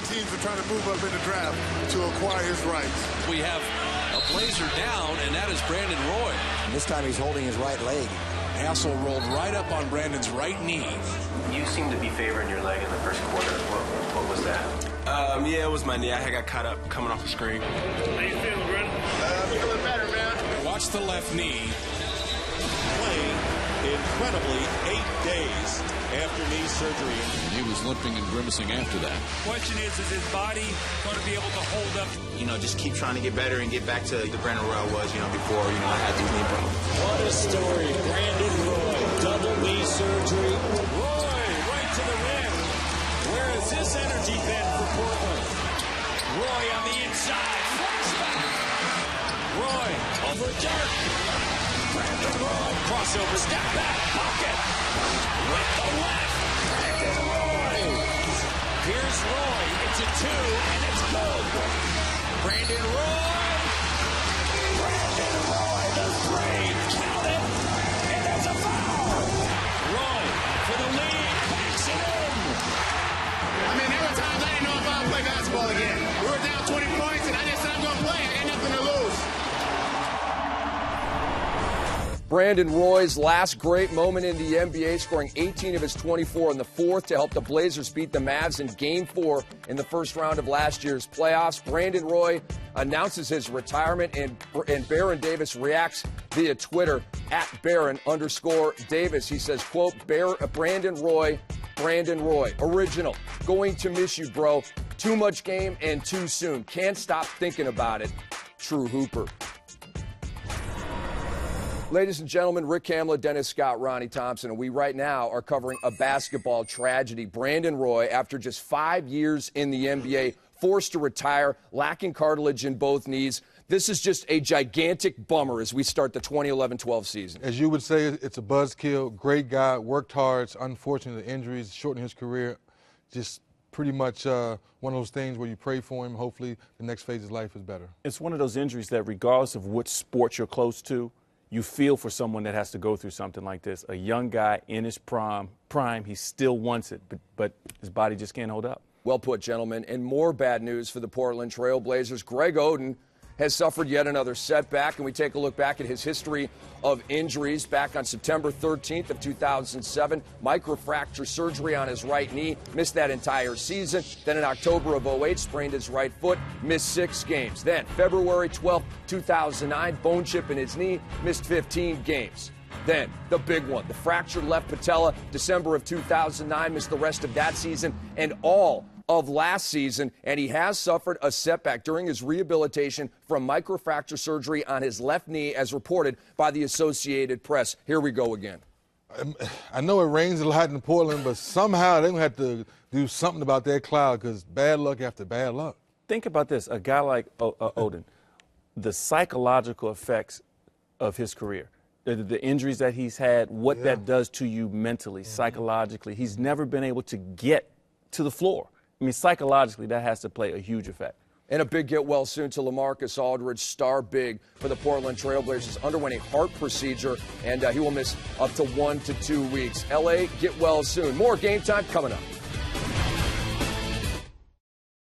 teams are trying to move up in the draft to acquire his rights. We have a Blazer down, and that is Brandon Roy. And this time he's holding his right leg. Hassel rolled right up on Brandon's right knee. You seem to be favoring your leg in the first quarter. What was that? Yeah, it was my knee. I got caught up coming off the screen. How you feeling, Brandon? Feeling better, man. Watch the left knee. Playing incredibly 8 days after knee surgery. And he was limping and grimacing after that. Question is his body going to be able to hold up? Just keep trying to get better and get back to the Brandon Roy I was, before, I had these knee problems. What a story. Brandon Roy, double knee surgery. Roy, right to the rim. Where has this energy been for Portland? Roy on the inside. Flashback. Roy over Dirk. Brandon Roy. Crossover. Step back. Pocket. With the left. Brandon Roy. Here's Roy. It's a 2, and it's good. Brandon Roy. Brandon Roy, the 3. Count it. And there's a foul. Roy for the lead. Backs it in. There were times I didn't know if I would play basketball again. We were down 20 points, and I just said I'm going to play. I got nothing to lose. Brandon Roy's last great moment in the NBA, scoring 18 of his 24 in the fourth to help the Blazers beat the Mavs in Game 4 in the first round of last year's playoffs. Brandon Roy announces his retirement, and Baron Davis reacts via Twitter at Baron_Davis. He says, quote, Brandon Roy, original. Going to miss you, bro. Too much game and too soon. Can't stop thinking about it. True Hooper. Ladies and gentlemen, Rick Kamla, Dennis Scott, Ronnie Thompson, and we right now are covering a basketball tragedy. Brandon Roy, after just 5 years in the NBA, forced to retire, lacking cartilage in both knees. This is just a gigantic bummer as we start the 2011-12 season. As you would say, it's a buzzkill. Great guy, worked hard. Unfortunately, the injuries shortened his career. Just pretty much one of those things where you pray for him. Hopefully, the next phase of life is better. It's one of those injuries that regardless of what sport you're close to, you feel for someone that has to go through something like this. A young guy in his prime, he still wants it, but his body just can't hold up. Well put, gentlemen. And more bad news for the Portland Trail Blazers. Greg Oden has suffered yet another setback, and we take a look back at his history of injuries. Back on September 13th of 2007, microfracture surgery on his right knee, missed that entire season. Then in October of 08, sprained his right foot, missed 6 games. Then February 12th, 2009, bone chip in his knee, missed 15 games. Then the big one, the fractured left patella, December of 2009, missed the rest of that season and all of last season, and he has suffered a setback during his rehabilitation from microfracture surgery on his left knee, as reported by the Associated Press. Here we go again. I know it rains a lot in Portland, but somehow they're going to have to do something about that cloud, because bad luck after bad luck. Think about this, a guy like Oden, the psychological effects of his career, the injuries that he's had, what that does to you mentally, psychologically. He's never been able to get to the floor. I mean, psychologically, that has to play a huge effect. And a big get well soon to LaMarcus Aldridge, star big for the Portland Trail Blazers. Underwent a heart procedure, and he will miss up to 1 to 2 weeks. L.A., get well soon. More Game Time coming up.